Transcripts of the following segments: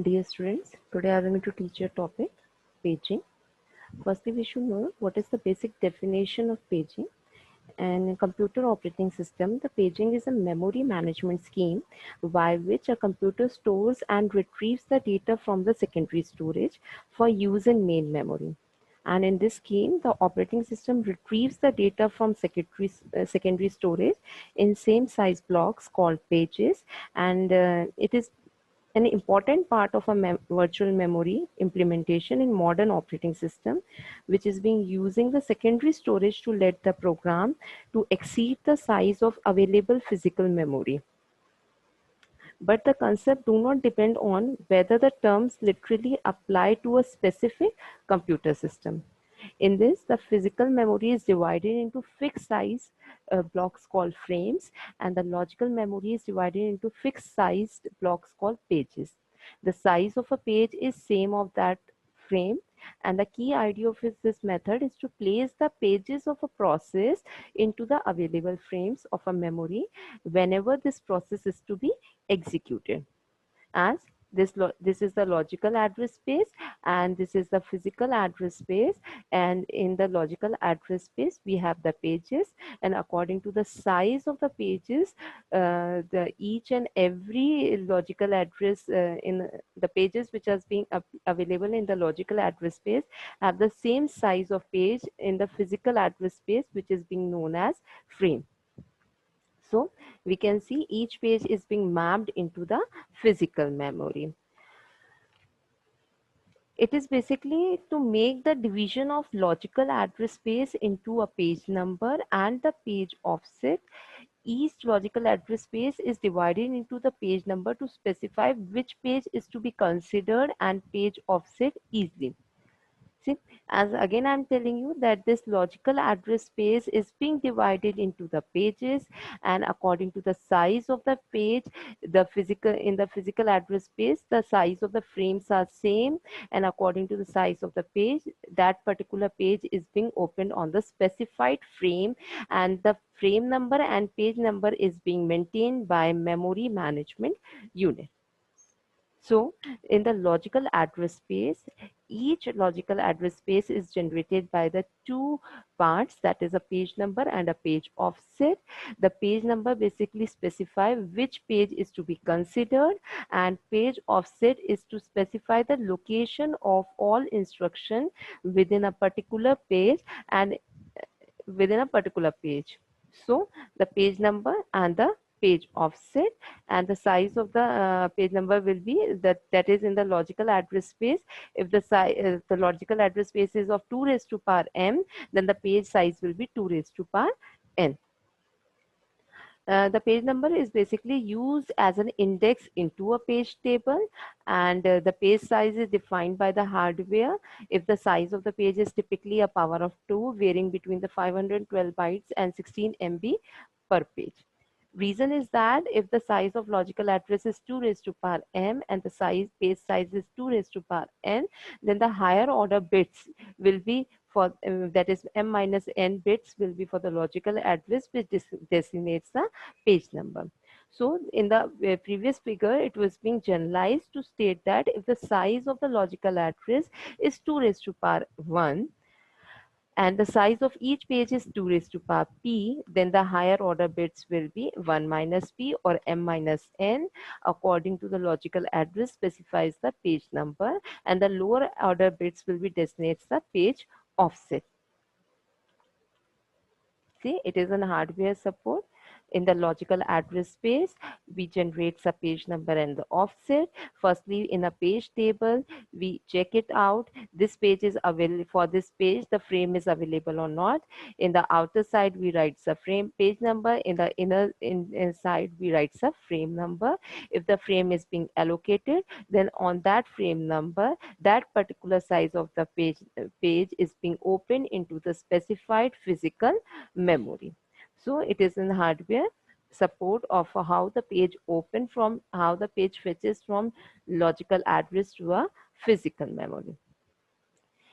Dear students, today I am going to teach you a topic, paging. Firstly, we should know what is the basic definition of paging. And in computer operating system, the paging is a memory management scheme by which a computer stores and retrieves the data from the secondary storage for use in main memory. And in this scheme, the operating system retrieves the data from secondary storage in same size blocks called pages, and it is an important part of a virtual memory implementation in modern operating system, which is being using the secondary storage to let the program to exceed the size of available physical memory. But the concept do not depend on whether the terms literally apply to a specific computer system. In this, the physical memory is divided into fixed size blocks called frames, and the logical memory is divided into fixed sized blocks called pages. The size of a page is same of that frame, and the key idea of this method is to place the pages of a process into the available frames of a memory whenever this process is to be executed. As this is the logical address space, and this is the physical address space, and in the logical address space we have the pages, and according to the size of the pages, the each and every logical address in the pages which are being available in the logical address space have the same size of page in the physical address space, which is being known as frame. So we can see each page is being mapped into the physical memory. It is basically to make the division of logical address space into a page number and the page offset. Each logical address space is divided into the page number to specify which page is to be considered and page offset easily. See, as again I'm telling you that this logical address space is being divided into the pages, and according to the size of the page, the physical address space, the size of the frames are same, and according to the size of the page, that particular page is being opened on the specified frame, and the frame number and page number is being maintained by memory management unit. So in the logical address space, each logical address space is generated by the two parts, that is a page number and a page offset. The page number basically specify which page is to be considered, and page offset is to specify the location of all instruction within a particular page and within a particular page. So the page number and the page offset, and the size of the page number will be that is in the logical address space. If the size the logical address space is of 2 raised to power m, then the page size will be 2 raised to power n. The page number is basically used as an index into a page table, and the page size is defined by the hardware. If the size of the page is typically a power of 2, varying between the 512 bytes and 16 MB per page. Reason is that if the size of logical address is 2 raised to power m and the page size is 2 raised to power n, then the higher order bits will be for that is m minus n bits will be for the logical address, which designates the page number. So in the previous figure, it was being generalized to state that if the size of the logical address is 2 raised to power 1, and the size of each page is 2 raised to power p, then the higher order bits will be 1 minus p or m minus n, according to the logical address specifies the page number, and the lower order bits will be designates the page offset. See, it is an hardware support. In the logical address space, we generate the page number and the offset. Firstly, in a page table, we check it out. This page is available. For this page, the frame is available or not. In the outer side, we write the frame page number. In the inside, we write the frame number. If the frame is being allocated, then on that frame number, that particular size of the page is being opened into the specified physical memory. So it is in hardware support of how the page open from how the page fetches from logical address to a physical memory.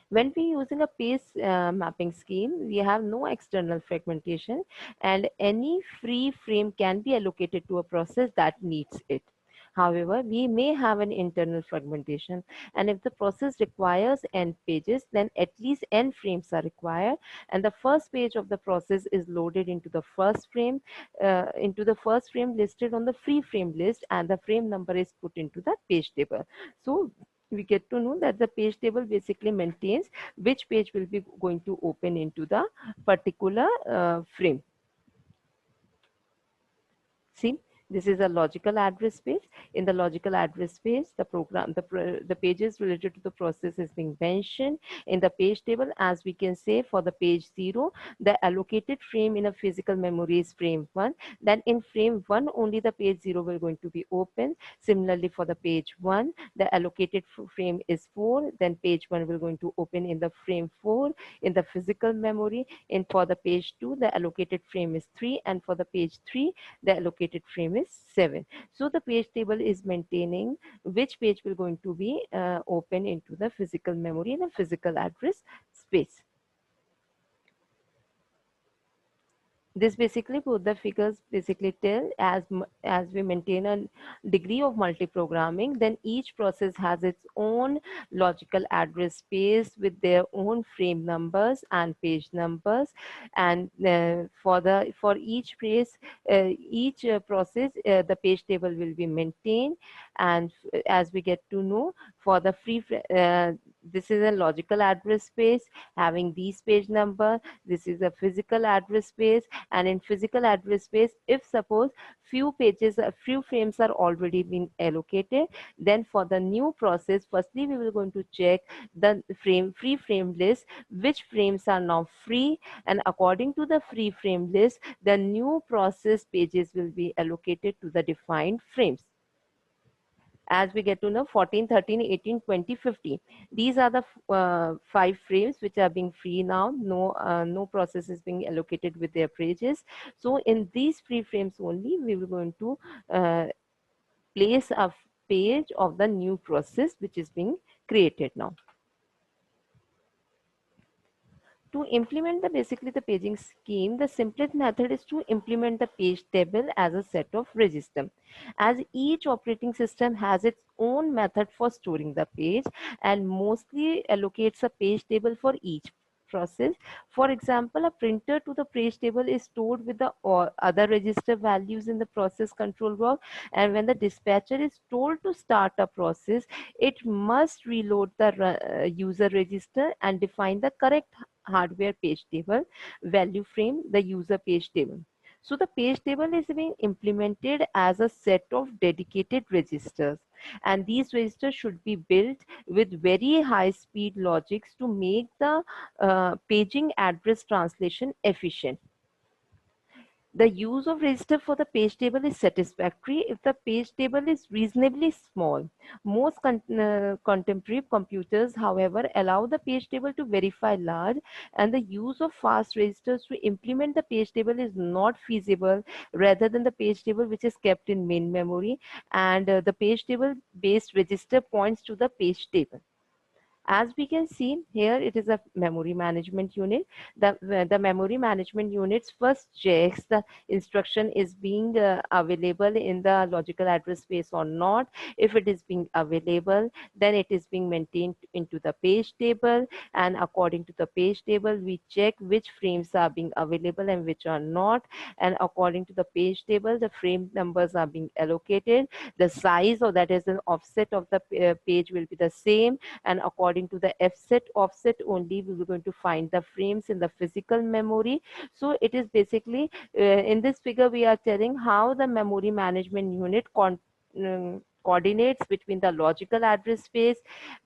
When we using a page mapping scheme, we have no external fragmentation, and any free frame can be allocated to a process that needs it. However, we may have an internal fragmentation, and if the process requires n pages, then at least n frames are required, and the first page of the process is loaded into the first frame listed on the free frame list, and the frame number is put into the page table. So we get to know that the page table basically maintains which page will be going to open into the particular frame. See, this is a logical address space. In the logical address space, the pages related to the process is being mentioned. In the page table, as we can say, for the page 0, the allocated frame in a physical memory is frame 1. Then in frame 1, only the page 0 will going to be open. Similarly, for the page 1, the allocated frame is 4. Then page 1 will going to open in the frame 4 in the physical memory. And for the page 2, the allocated frame is 3. And for the page 3, the allocated frame is 7. So the page table is maintaining which page will going to be open into the physical memory in a physical address space. This basically both the figures basically tell as we maintain a degree of multi-programming, then each process has its own logical address space with their own frame numbers and page numbers, and for each place each process the page table will be maintained. And as we get to know, for the this is a logical address space having these page number. This is a physical address space, and in physical address space, if suppose few frames are already been allocated, then for the new process, firstly we will going to check the free frame list, which frames are now free, and according to the free frame list, the new process pages will be allocated to the defined frames. As we get to know, 14, 13, 18, 20, 50. These are the 5 frames which are being free now. No process is being allocated with their pages. So in these free frames only, we will going to uh, place a page of the new process which is being created now. To implement basically the paging scheme, the simplest method is to implement the page table as a set of register. As each operating system has its own method for storing the page and mostly allocates a page table for each process. For example, a printer to the page table is stored with the other register values in the process control block, and when the dispatcher is told to start a process, it must reload the user register and define the correct hardware page table value frame, the user page table. So the page table is being implemented as a set of dedicated registers, and these registers should be built with very high speed logics to make the paging address translation efficient. The use of register for the page table is satisfactory if the page table is reasonably small. Most contemporary computers, however, allow the page table to verify large, and the use of fast registers to implement the page table is not feasible rather than the page table which is kept in main memory, and the page table based register points to the page table. As we can see here, it is a memory management unit. The memory management units first checks the instruction is being available in the logical address space or not. If it is being available, then it is being maintained into the page table, and according to the page table, we check which frames are being available and which are not, and according to the page table, the frame numbers are being allocated. The size, or that is an offset of the page, will be the same, and according to the offset only, we were going to find the frames in the physical memory. So it is basically in this figure we are telling how the memory management unit coordinates between the logical address space,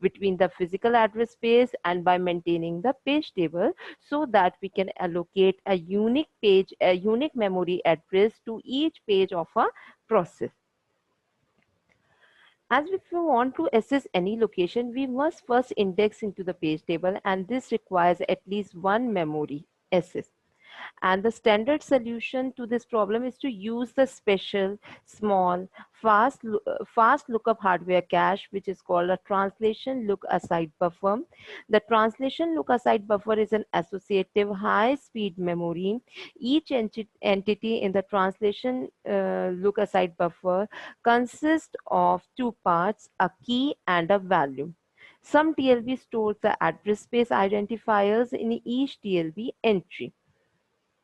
between the physical address space, and by maintaining the page table, so that we can allocate a unique memory address to each page of a process. As if we want to assess any location, we must first index into the page table, and this requires at least one memory access. And the standard solution to this problem is to use the special, small, fast lookup hardware cache, which is called a translation look aside buffer. The translation look aside buffer is an associative high speed memory. Each entity in the translation look aside buffer consists of two parts, a key and a value. Some TLB stores the address space identifiers in each TLB entry.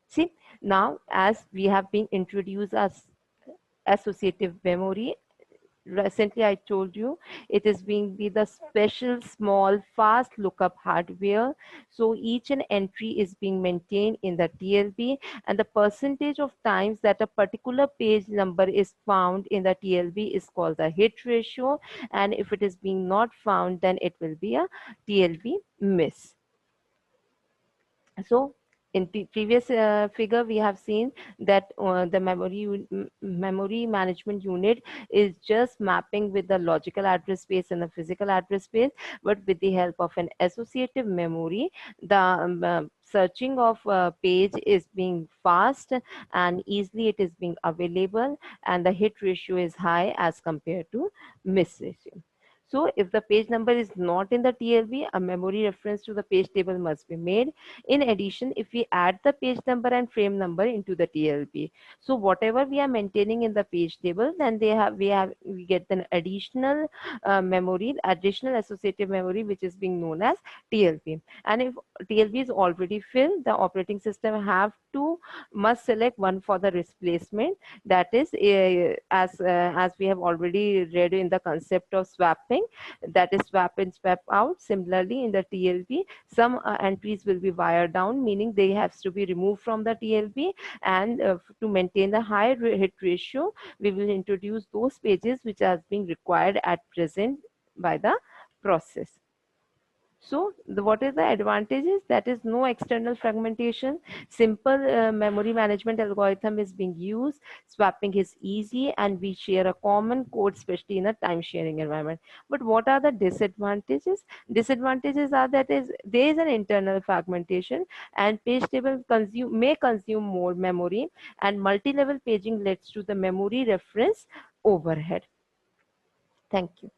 See, now as we have been introduced as associative memory, recently I told you it is being be the special small fast lookup hardware. So each an entry is being maintained in the TLB, and the percentage of times that a particular page number is found in the TLB is called the hit ratio, and if it is being not found, then it will be a TLB miss. So in previous figure, we have seen that the memory management unit is just mapping with the logical address space and the physical address space, but with the help of an associative memory, the searching of page is being fast and easily it is being available, and the hit ratio is high as compared to miss ratio. So if the page number is not in the TLB, a memory reference to the page table must be made. In addition, if we add the page number and frame number into the TLB, so whatever we are maintaining in the page table, then we get an additional memory, additional associative memory, which is being known as TLB. And if TLB is already filled, the operating system must select one for the replacement. That is, as we have already read in the concept of swapping, that is swap in, swap out. Similarly, in the TLB, some entries will be wired down, meaning they have to be removed from the TLB, and to maintain the high hit ratio, we will introduce those pages which are being required at present by the process. So what is the advantages? That is no external fragmentation. Simple memory management algorithm is being used. Swapping is easy, and we share a common code, especially in a time sharing environment. But what are the disadvantages? Disadvantages are that there is an internal fragmentation, and page table may consume more memory, and multi-level paging leads to the memory reference overhead. Thank you.